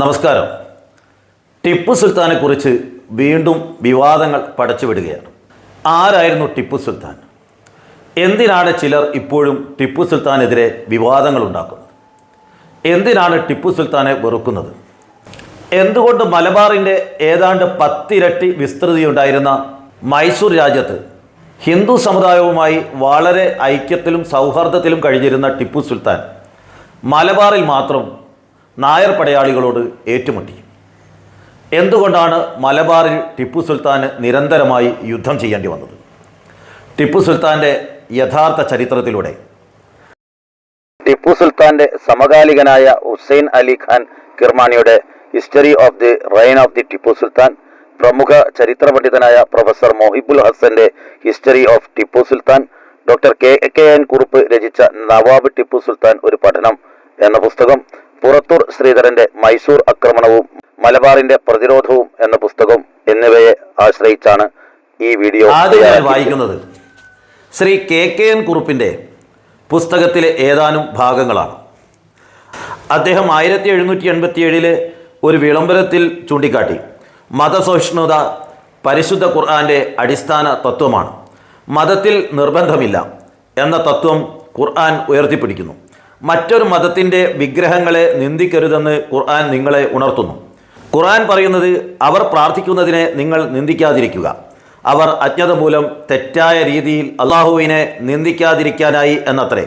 നമസ്കാരം. ടിപ്പു സുൽത്താനെക്കുറിച്ച് വീണ്ടും വിവാദങ്ങൾ പടച്ചുവിടുകയാണ്. ആരായിരുന്നു ടിപ്പു സുൽത്താൻ? എന്തിനാണ് ചിലർ ഇപ്പോഴും ടിപ്പു സുൽത്താനെതിരെ വിവാദങ്ങൾ ഉണ്ടാക്കുന്നത്? എന്തിനാണ് ടിപ്പു സുൽത്താനെ വെറുക്കുന്നത്? എന്തുകൊണ്ട് മലബാറിൻ്റെ ഏതാണ്ട് 10 ഇരട്ടി വിസ്തൃതിയുണ്ടായിരുന്ന മൈസൂർ രാജ്യത്ത് ഹിന്ദു സമുദായവുമായി വളരെ ഐക്യത്തിലും സൗഹാർദ്ദത്തിലും കഴിഞ്ഞിരുന്ന ടിപ്പു സുൽത്താൻ മലബാറിൽ മാത്രം നായർ പടയാളികളോട് ഏറ്റുമുട്ടി? എന്തുകൊണ്ടാണ് മലബാറിൽ ടിപ്പു സുൽത്താന് നിരന്തരമായി യുദ്ധം ചെയ്യേണ്ടി വന്നത്? ടിപ്പു സുൽത്താൻ്റെ യഥാർത്ഥ ചരിത്രത്തിലൂടെ ടിപ്പു സുൽത്താൻ്റെ സമകാലികനായ ഹുസൈൻ അലി ഖാൻ കിർമാണിയുടെ history of the reign of the Tipu Sultan, പ്രമുഖ ചരിത്ര പണ്ഡിതനായ പ്രൊഫസർ മൊഹിബുൽ ഹസന്റെ history of Tipu Sultan, doctor KN Kurup രചിച്ച നവാബ് ടിപ്പു സുൽത്താൻ ഒരു പഠനം എന്ന പുസ്തകം, പുറത്തൂർ ശ്രീധരന്റെ മൈസൂർ ആക്രമണവും മലബാറിന്റെ പ്രതിരോധവും എന്ന പുസ്തകം എന്നിവയെ ആശ്രയിച്ചാണ് ഈ വീഡിയോ വായിക്കുന്നത്. ശ്രീ KN കുറുപ്പിന്റെ പുസ്തകത്തിലെ ഏതാനും ഭാഗങ്ങളാണ്. അദ്ദേഹം 1787 ഒരു വിളംബരത്തിൽ ചൂണ്ടിക്കാട്ടി, മതസഹിഷ്ണുത പരിശുദ്ധ ഖുർആന്റെ അടിസ്ഥാന തത്വമാണ്, മതത്തിൽ നിർബന്ധമില്ല എന്ന തത്വം ഖുർആൻ ഉയർത്തിപ്പിടിക്കുന്നു. മറ്റൊരു മതത്തിൻ്റെ വിഗ്രഹങ്ങളെ നിന്ദിക്കരുതെന്ന് ഖുർആൻ നിങ്ങളെ ഉണർത്തുന്നു. ഖുർആൻ പറയുന്നത് അവർ പ്രാർത്ഥിക്കുന്നതിനെ നിങ്ങൾ നിന്ദിക്കാതിരിക്കുക, അവർ അജ്ഞത മൂലം തെറ്റായ രീതിയിൽ അള്ളാഹുവിനെ നിന്ദിക്കാതിരിക്കാനായി എന്നത്രേ.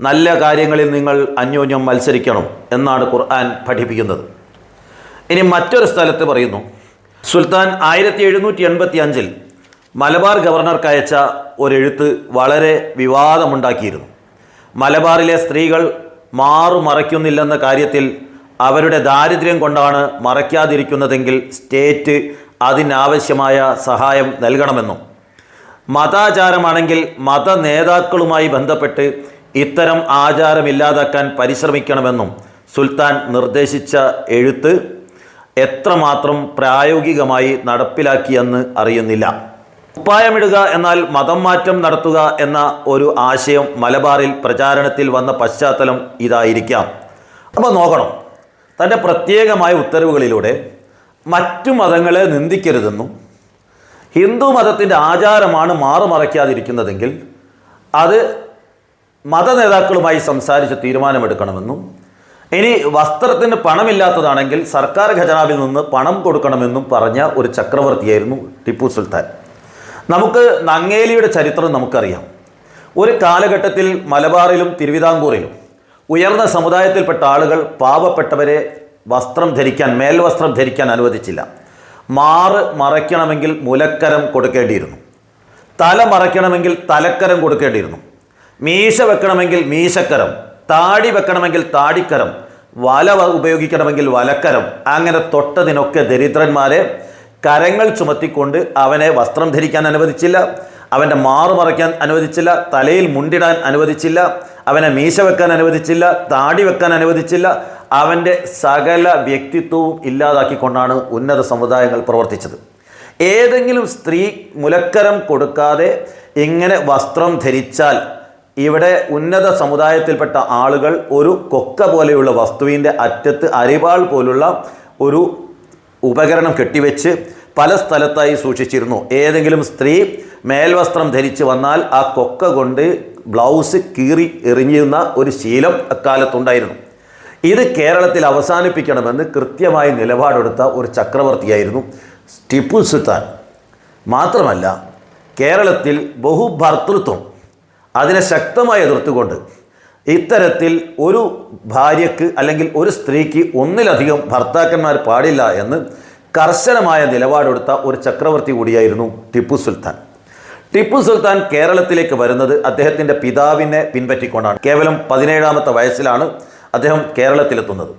നല്ല കാര്യങ്ങളിൽ നിങ്ങൾ അന്യോന്യം മത്സരിക്കണം എന്നാണ് ഖുർആൻ പഠിപ്പിക്കുന്നത്. ഇനി മറ്റൊരു സ്ഥലത്ത് പറയുന്നു, സുൽത്താൻ 1785 മലബാർ ഗവർണർക്കയച്ച ഒരെഴുത്ത് വളരെ വിവാദമുണ്ടാക്കിയിരുന്നു. മലബാറിലെ സ്ത്രീകൾ മറയ്ക്കുന്നില്ലെന്ന കാര്യത്തിൽ അവരുടെ ദാരിദ്ര്യം കൊണ്ടാണ് മറയ്ക്കാതിരിക്കുന്നതെങ്കിൽ സ്റ്റേറ്റ് അതിനാവശ്യമായ സഹായം നൽകണമെന്നും, മതാചാരമാണെങ്കിൽ മത നേതാക്കളുമായി ബന്ധപ്പെട്ട് ഇത്തരം ആചാരമില്ലാതാക്കാൻ പരിശ്രമിക്കണമെന്നും സുൽത്താൻ നിർദ്ദേശിച്ച എഴുത്ത് എത്രമാത്രം പ്രായോഗികമായി നടപ്പിലാക്കിയെന്ന് അറിയുന്നില്ല. കുപ്പായമിടുക എന്നാൽ മതം മാറ്റം നടത്തുക എന്ന ഒരു ആശയം മലബാറിൽ പ്രചാരണത്തിൽ വന്ന പശ്ചാത്തലം ഇതായിരിക്കാം. അപ്പോൾ നോക്കണം, തൻ്റെ പ്രത്യേകമായ ഉത്തരവുകളിലൂടെ മറ്റു മതങ്ങളെ നിന്ദിക്കരുതെന്നും ഹിന്ദു മതത്തിൻ്റെ ആചാരമാണ് മറയ്ക്കാതിരിക്കുന്നതെങ്കിൽ അത് മത നേതാക്കളുമായി സംസാരിച്ച് തീരുമാനമെടുക്കണമെന്നും, ഇനി വസ്ത്രത്തിന് പണമില്ലാത്തതാണെങ്കിൽ സർക്കാർ ഖജനാവിൽ നിന്ന് പണം കൊടുക്കണമെന്നും പറഞ്ഞ ഒരു ചക്രവർത്തിയായിരുന്നു ടിപ്പു സുൽത്താൻ. നമുക്ക് നങ്ങേലിയുടെ ചരിത്രം നമുക്കറിയാം. ഒരു കാലഘട്ടത്തിൽ മലബാറിലും തിരുവിതാംകൂറിലും ഉയർന്ന സമുദായത്തിൽപ്പെട്ട ആളുകൾ പാവപ്പെട്ടവരെ മേൽവസ്ത്രം ധരിക്കാൻ അനുവദിച്ചില്ല. മറയ്ക്കണമെങ്കിൽ മുലക്കരം കൊടുക്കേണ്ടിയിരുന്നു, തല മറയ്ക്കണമെങ്കിൽ തലക്കരം കൊടുക്കേണ്ടിയിരുന്നു, മീശ വെക്കണമെങ്കിൽ മീശക്കരം, താടി വെക്കണമെങ്കിൽ താടിക്കരം, വല ഉപയോഗിക്കണമെങ്കിൽ വലക്കരം. അങ്ങനെ തൊട്ടതിനൊക്കെ ദരിദ്രന്മാരെ കരങ്ങൾ ചുമത്തിക്കൊണ്ട് അവനെ വസ്ത്രം ധരിക്കാൻ അനുവദിച്ചില്ല, അവൻ്റെ മറയ്ക്കാൻ അനുവദിച്ചില്ല, തലയിൽ മുണ്ടിടാൻ അനുവദിച്ചില്ല, അവനെ മീശ വെക്കാൻ അനുവദിച്ചില്ല, താടി വെക്കാൻ അനുവദിച്ചില്ല. അവൻ്റെ സകല വ്യക്തിത്വവും ഇല്ലാതാക്കിക്കൊണ്ടാണ് ഉന്നത സമുദായങ്ങൾ പ്രവർത്തിച്ചത്. ഏതെങ്കിലും സ്ത്രീ മുലക്കരം കൊടുക്കാതെ ഇങ്ങനെ വസ്ത്രം ധരിച്ചാൽ ഇവിടെ ഉന്നത സമുദായത്തിൽപ്പെട്ട ആളുകൾ ഒരു കൊക്ക പോലെയുള്ള വസ്തുവിൻ്റെ അറ്റത്ത് അരിവാൾ പോലുള്ള ഒരു ഉപകരണം കെട്ടിവെച്ച് പല സ്ഥലത്തായി സൂക്ഷിച്ചിരുന്നു. ഏതെങ്കിലും സ്ത്രീ മേൽവസ്ത്രം ധരിച്ച് വന്നാൽ ആ കൊക്ക കൊണ്ട് ബ്ലൗസ് കീറി എറിയുന്ന ഒരു ശീലം അക്കാലത്തുണ്ടായിരുന്നു. ഇത് കേരളത്തിൽ അവസാനിപ്പിക്കണമെന്ന് കൃത്യമായി നിലപാടെടുത്ത ഒരു ചക്രവർത്തിയായിരുന്നു ടിപ്പു സുൽത്താൻ. മാത്രമല്ല, കേരളത്തിൽ ബഹുഭർത്തൃത്വം അതിനെ ശക്തമായി എതിർത്തുകൊണ്ട് ഇത്തരത്തിൽ ഒരു ഭാര്യയ്ക്ക് അല്ലെങ്കിൽ ഒരു സ്ത്രീക്ക് ഒന്നിലധികം ഭർത്താക്കന്മാർ പാടില്ല എന്ന് കർശനമായ നിലപാടെടുത്ത ഒരു ചക്രവർത്തി കൂടിയായിരുന്നു ടിപ്പു സുൽത്താൻ. ടിപ്പു സുൽത്താൻ കേരളത്തിലേക്ക് വരുന്നത് അദ്ദേഹത്തിൻ്റെ പിതാവിനെ പിൻപറ്റിക്കൊണ്ടാണ്. കേവലം 17ാമത്തെ വയസ്സിലാണ് അദ്ദേഹം കേരളത്തിലെത്തുന്നത്.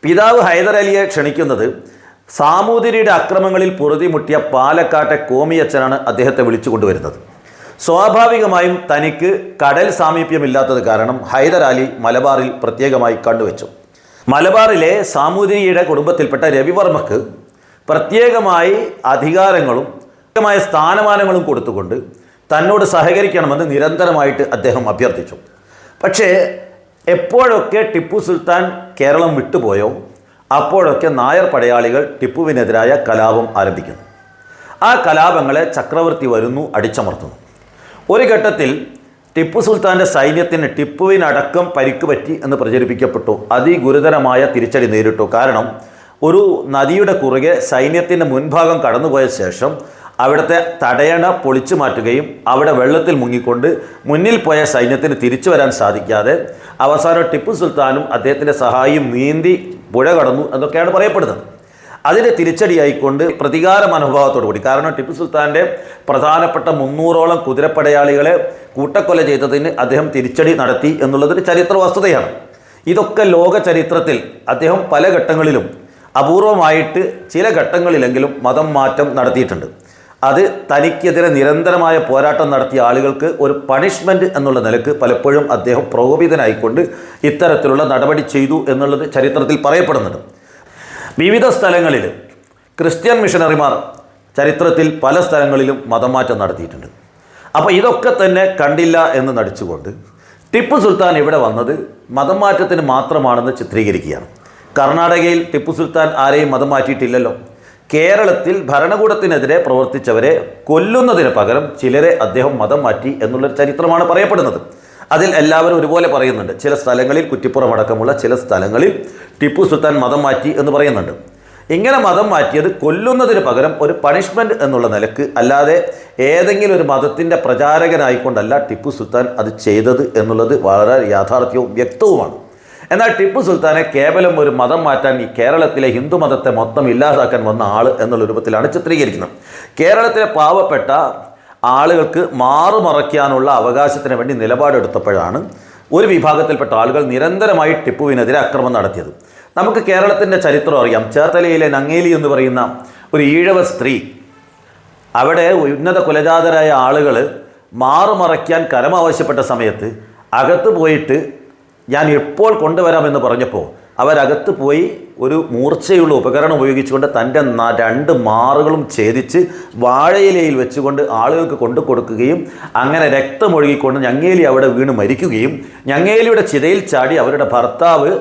പിതാവ് ഹൈദരലിയെ ക്ഷണിക്കുന്നത് സാമൂതിരിയുടെ അക്രമങ്ങളിൽ പൊറുതിമുട്ടിയ പാലക്കാട്ടെ കോമിയച്ചനാണ് അദ്ദേഹത്തെ വിളിച്ചു കൊണ്ടുവരുന്നത്. സ്വാഭാവികമായും തനിക്ക് കടൽ സാമീപ്യമില്ലാത്തത് കാരണം ഹൈദരാലി മലബാറിൽ പ്രത്യേകമായി കണ്ടുവച്ചു. മലബാറിലെ സാമൂതിരിയുടെ കുടുംബത്തിൽപ്പെട്ട രവിവർമ്മക്ക് പ്രത്യേകമായി അധികാരങ്ങളും സ്ഥാനമാനങ്ങളും കൊടുത്തുകൊണ്ട് തന്നോട് സഹകരിക്കണമെന്ന് നിരന്തരമായിട്ട് അദ്ദേഹം അഭ്യർത്ഥിച്ചു. പക്ഷേ എപ്പോഴൊക്കെ ടിപ്പു സുൽത്താൻ കേരളം വിട്ടുപോയോ അപ്പോഴൊക്കെ നായർ പടയാളികൾ ടിപ്പുവിനെതിരായ കലാപം ആരംഭിക്കുന്നു. ആ കലാപങ്ങളെ ചക്രവർത്തി വരുന്നു, അടിച്ചമർത്തുന്നു. ഒരു ഘട്ടത്തിൽ ടിപ്പു സുൽത്താൻ്റെ സൈന്യത്തിന് ടിപ്പുവിനടക്കം പരിക്ക് പറ്റി എന്ന് പ്രചരിപ്പിക്കപ്പെട്ടു. അതിഗുരുതരമായ തിരിച്ചടി നേരിട്ടു. കാരണം ഒരു നദിയുടെ കുറുകെ സൈന്യത്തിൻ്റെ മുൻഭാഗം കടന്നുപോയ ശേഷം അവിടുത്തെ തടയണ പൊളിച്ചു മാറ്റുകയും അവിടെ വെള്ളത്തിൽ മുങ്ങിക്കൊണ്ട് മുന്നിൽ പോയ സൈന്യത്തിന് തിരിച്ചു വരാൻ സാധിക്കാതെ അവസാനം ടിപ്പു സുൽത്താനും അദ്ദേഹത്തിൻ്റെ സഹായിയും നീന്തി പുഴ കടന്നു എന്നൊക്കെയാണ് പറയപ്പെടുന്നത്. അതിന് തിരിച്ചടിയായിക്കൊണ്ട് പ്രതികാര മനോഭാവത്തോടു കൂടി, കാരണം ടിപ്പു സുൽത്താൻ്റെ പ്രധാനപ്പെട്ട 300ഓളം കുതിരപ്പടയാളികളെ കൂട്ടക്കൊല ചെയ്തതിന് അദ്ദേഹം തിരിച്ചടി നടത്തി എന്നുള്ളതൊരു ചരിത്ര വസ്തുതയാണ്. ഇതൊക്കെ ലോക ചരിത്രത്തിൽ അദ്ദേഹം പല ഘട്ടങ്ങളിലും അപൂർവമായിട്ട് ചില ഘട്ടങ്ങളിലെങ്കിലും മതം മാറ്റം നടത്തിയിട്ടുണ്ട്. അത് തനിക്കെതിരെ നിരന്തരമായ പോരാട്ടം നടത്തിയ ആളുകൾക്ക് ഒരു പണിഷ്മെൻറ്റ് എന്നുള്ള നിലക്ക് പലപ്പോഴും അദ്ദേഹം പ്രകോപിതനായിക്കൊണ്ട് ഇത്തരത്തിലുള്ള നടപടി ചെയ്തു എന്നുള്ളത് ചരിത്രത്തിൽ പറയപ്പെടുന്നുണ്ട്. വിവിധ സ്ഥലങ്ങളിൽ ക്രിസ്ത്യൻ മിഷണറിമാർ ചരിത്രത്തിൽ പല സ്ഥലങ്ങളിലും മതം മാറ്റം നടത്തിയിട്ടുണ്ട്. അപ്പോൾ ഇതൊക്കെ തന്നെ കണ്ടില്ല എന്ന് നടിച്ചുകൊണ്ട് ടിപ്പു സുൽത്താൻ ഇവിടെ വന്നത് മതം മാറ്റത്തിന് മാത്രമാണെന്ന് ചിത്രീകരിക്കുകയാണ്. കർണാടകയിൽ ടിപ്പു സുൽത്താൻ ആരെയും മതം മാറ്റിയിട്ടില്ലല്ലോ. കേരളത്തിൽ ഭരണകൂടത്തിനെതിരെ പ്രവർത്തിച്ചവരെ കൊല്ലുന്നതിന് പകരം ചിലരെ അദ്ദേഹം മതം മാറ്റി എന്നുള്ളൊരു ചരിത്രമാണ് പറയപ്പെടുന്നത്. അതിൽ എല്ലാവരും ഒരുപോലെ പറയുന്നുണ്ട്. ചില സ്ഥലങ്ങളിൽ കുറ്റിപ്പുറം അടക്കമുള്ള ചില സ്ഥലങ്ങളിൽ ടിപ്പു സുൽത്താൻ മതം മാറ്റി എന്ന് പറയുന്നുണ്ട്. ഇങ്ങനെ മതം മാറ്റിയത് കൊല്ലുന്നതിന് പകരം ഒരു പണിഷ്മെൻറ്റ് എന്നുള്ള നിലക്ക്, അല്ലാതെ ഏതെങ്കിലും ഒരു മതത്തിൻ്റെ പ്രചാരകനായിക്കൊണ്ടല്ല ടിപ്പു സുൽത്താൻ അത് ചെയ്തത് എന്നുള്ളത് വളരെ യാഥാർത്ഥ്യവും വ്യക്തവുമാണ്. എന്നാൽ ടിപ്പു സുൽത്താനെ കേവലം ഒരു മതം മാറ്റാൻ, ഈ കേരളത്തിലെ ഹിന്ദു മതത്തെ മൊത്തം ഇല്ലാതാക്കാൻ വന്ന ആൾ എന്നുള്ള രൂപത്തിലാണ് ചിത്രീകരിക്കുന്നത്. കേരളത്തിലെ പാവപ്പെട്ട ആളുകൾക്ക് മാറുമറയ്ക്കാനുള്ള അവകാശത്തിന് വേണ്ടി നിലപാടെടുത്തപ്പോഴാണ് ഒരു വിഭാഗത്തിൽപ്പെട്ട ആളുകൾ നിരന്തരമായി ടിപ്പുവിനെതിരെ ആക്രമണം നടത്തിയത്. നമുക്ക് കേരളത്തിൻ്റെ ചരിത്രം അറിയാം. ചേർത്തലയിലെ നങ്ങേലി എന്ന് പറയുന്ന ഒരു ഈഴവ സ്ത്രീ, അവിടെ ഉന്നത കുലജാതരായ ആളുകൾ മാറുമറയ്ക്കാൻ കരം ആവശ്യപ്പെട്ട സമയത്ത് അകത്ത് പോയിട്ട് ഞാൻ എപ്പോൾ കൊണ്ടുവരാമെന്ന് പറഞ്ഞപ്പോൾ അവരകത്ത് പോയി ഒരു മൂർച്ചയുള്ള ഉപകരണം ഉപയോഗിച്ചുകൊണ്ട് തൻ്റെ 2 മാറുകളും ഛേദിച്ച് വാഴയിലയിൽ വെച്ചുകൊണ്ട് ആളുകൾക്ക് കൊണ്ടു കൊടുക്കുകയും അങ്ങനെ രക്തമൊഴുകിക്കൊണ്ട് ഞങ്ങേലി അവിടെ വീണ് മരിക്കുകയും ഞങ്ങേലിയുടെ ചിതയിൽ ചാടി അവരുടെ ഭർത്താവ്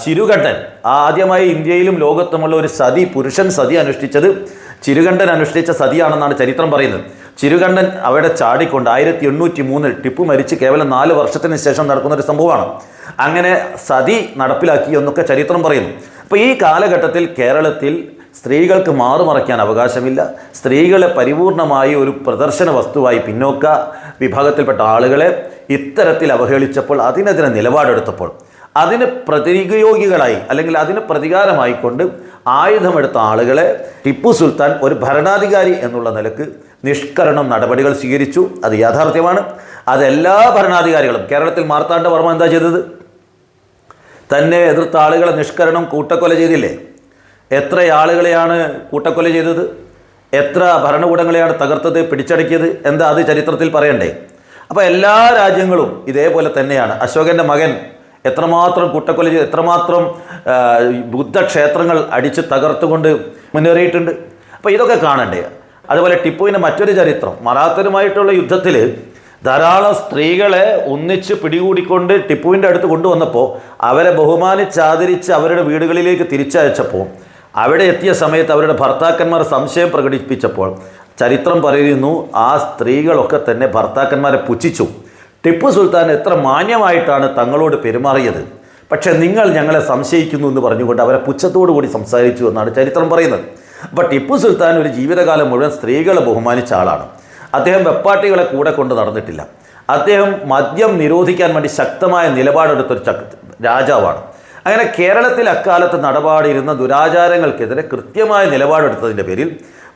ചിരുകണ്ഠൻ, ആദ്യമായി ഇന്ത്യയിലും ലോകത്തുമുള്ള ഒരു സതി, പുരുഷൻ സതി അനുഷ്ഠിച്ചത് ചിരുകണ്ഠൻ അനുഷ്ഠിച്ച സതിയാണെന്നാണ് ചരിത്രം പറയുന്നത്. ചിരുകണ്ഠൻ അവിടെ ചാടിക്കൊണ്ട് 1803 ടിപ്പു മരിച്ച് കേവലം 4 വർഷത്തിന് ശേഷം നടക്കുന്നൊരു സംഭവമാണ്. അങ്ങനെ സതി നടപ്പിലാക്കി എന്നൊക്കെ ചരിത്രം പറയുന്നു. അപ്പോൾ ഈ കാലഘട്ടത്തിൽ കേരളത്തിൽ സ്ത്രീകൾക്ക് മാറുമറയ്ക്കാൻ അവകാശമില്ല. സ്ത്രീകളെ പരിപൂർണമായി ഒരു പ്രദർശന വസ്തുവായി പിന്നോക്ക വിഭാഗത്തിൽപ്പെട്ട ആളുകളെ ഇത്തരത്തിൽ അവഹേളിച്ചപ്പോൾ, അതിനെതിരെ നിലപാടെടുത്തപ്പോൾ, അതിന് പ്രതിയോഗികളായി അല്ലെങ്കിൽ അതിന് പ്രതികാരമായിക്കൊണ്ട് ആയുധമെടുത്ത ആളുകളെ ടിപ്പു സുൽത്താൻ ഒരു ഭരണാധികാരി എന്നുള്ള നിലക്ക് നിഷ്കരണം നടപടികൾ സ്വീകരിച്ചു. അത് യാഥാർത്ഥ്യമാണ്. അതെല്ലാ ഭരണാധികാരികളും, കേരളത്തിൽ മാർത്താണ്ഡവർമ്മ എന്താ ചെയ്തത്? തന്നെ എതിർത്ത ആളുകളെ നിഷ്കരണം കൂട്ടക്കൊല ചെയ്തില്ലേ? എത്ര ആളുകളെയാണ് കൂട്ടക്കൊല ചെയ്തത്? എത്ര ഭരണകൂടങ്ങളെയാണ് തകർത്തത്, പിടിച്ചടക്കിയത്? എന്താ അത് ചരിത്രത്തിൽ പറയണ്ടേ? അപ്പോൾ എല്ലാ രാജ്യങ്ങളും ഇതേപോലെ തന്നെയാണ്. അശോകൻ്റെ മകൻ എത്രമാത്രം കൂട്ടക്കൊല ചെയ്ത്, എത്രമാത്രം ബുദ്ധക്ഷേത്രങ്ങൾ അടിച്ച് തകർത്തുകൊണ്ട് മുന്നേറിയിട്ടുണ്ട്. അപ്പോൾ ഇതൊക്കെ കാണണ്ടേ? അതുപോലെ ടിപ്പുവിൻ്റെ മറ്റൊരു ചരിത്രം, മറാത്തരുമായിട്ടുള്ള യുദ്ധത്തിൽ ധാരാളം സ്ത്രീകളെ ഒന്നിച്ച് പിടികൂടിക്കൊണ്ട് ടിപ്പുവിൻ്റെ അടുത്ത് കൊണ്ടുവന്നപ്പോൾ അവരെ ബഹുമാനിച്ചാദരിച്ച് അവരുടെ വീടുകളിലേക്ക് തിരിച്ചയച്ചപ്പോൾ അവിടെ എത്തിയ സമയത്ത് അവരുടെ ഭർത്താക്കന്മാർ സംശയം പ്രകടിപ്പിച്ചപ്പോൾ ചരിത്രം പറയുന്നു, ആ സ്ത്രീകളൊക്കെ തന്നെ ഭർത്താക്കന്മാരെ പുച്ഛിച്ചു. ടിപ്പു സുൽത്താൻ എത്ര മാന്യമായിട്ടാണ് തങ്ങളോട് പെരുമാറിയത്, പക്ഷേ നിങ്ങൾ ഞങ്ങളെ സംശയിക്കുന്നു എന്ന് പറഞ്ഞുകൊണ്ട് അവരെ പുച്ഛത്തോടു കൂടി സംസാരിച്ചു എന്നാണ് ചരിത്രം പറയുന്നത്. അപ്പോൾ ടിപ്പു സുൽത്താൻ ഒരു ജീവിതകാലം മുഴുവൻ സ്ത്രീകളെ ബഹുമാനിച്ച ആളാണ്. അദ്ദേഹം വെപ്പാട്ടികളെ കൂടെ കൊണ്ട് നടന്നിട്ടില്ല. അദ്ദേഹം മദ്യം നിരോധിക്കാൻ വേണ്ടി ശക്തമായ നിലപാടെടുത്തൊരു രാജാവാണ്. അങ്ങനെ കേരളത്തിൽ അക്കാലത്ത് നടപാടിയിരുന്ന ദുരാചാരങ്ങൾക്കെതിരെ കൃത്യമായ നിലപാടെടുത്തതിൻ്റെ പേരിൽ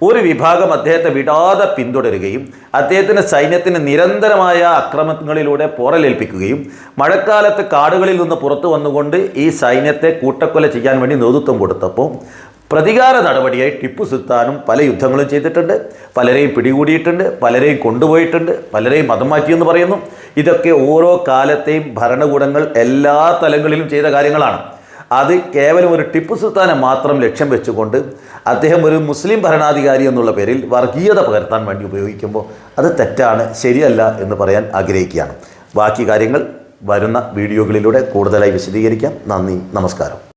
ഒരു വിഭാഗം അദ്ദേഹത്തെ വിടാതെ പിന്തുടരുകയും അദ്ദേഹത്തിൻ്റെ സൈന്യത്തിന് നിരന്തരമായ അക്രമങ്ങളിലൂടെ പോറലേൽപ്പിക്കുകയും മഴക്കാലത്ത് കാടുകളിൽ നിന്ന് പുറത്തു വന്നുകൊണ്ട് ഈ സൈന്യത്തെ കൂട്ടക്കൊല ചെയ്യാൻ വേണ്ടി നേതൃത്വം കൊടുത്തപ്പോൾ പ്രതികാര നടപടിയായി ടിപ്പു സുൽത്താനും പല യുദ്ധങ്ങളും ചെയ്തിട്ടുണ്ട്. പലരെയും പിടികൂടിയിട്ടുണ്ട്, പലരെയും കൊണ്ടുപോയിട്ടുണ്ട്, പലരെയും മതം മാറ്റിയെന്ന് പറയുന്നു. ഇതൊക്കെ ഓരോ കാലത്തെയും ഭരണകൂടങ്ങൾ എല്ലാ തലങ്ങളിലും ചെയ്ത കാര്യങ്ങളാണ്. അത് കേവലം ഒരു ടിപ്പു സുൽത്താനെ മാത്രം ലക്ഷ്യം വെച്ചുകൊണ്ട് അദ്ദേഹം ഒരു മുസ്ലിം ഭരണാധികാരി എന്നുള്ള പേരിൽ വർഗീയത പകർത്താൻ വേണ്ടി ഉപയോഗിക്കുമ്പോൾ അത് തെറ്റാണ്, ശരിയല്ല എന്ന് പറയാൻ ആഗ്രഹിക്കുകയാണ്. ബാക്കി കാര്യങ്ങൾ വരുന്ന വീഡിയോകളിലൂടെ കൂടുതലായി വിശദീകരിക്കാം. നന്ദി, നമസ്കാരം.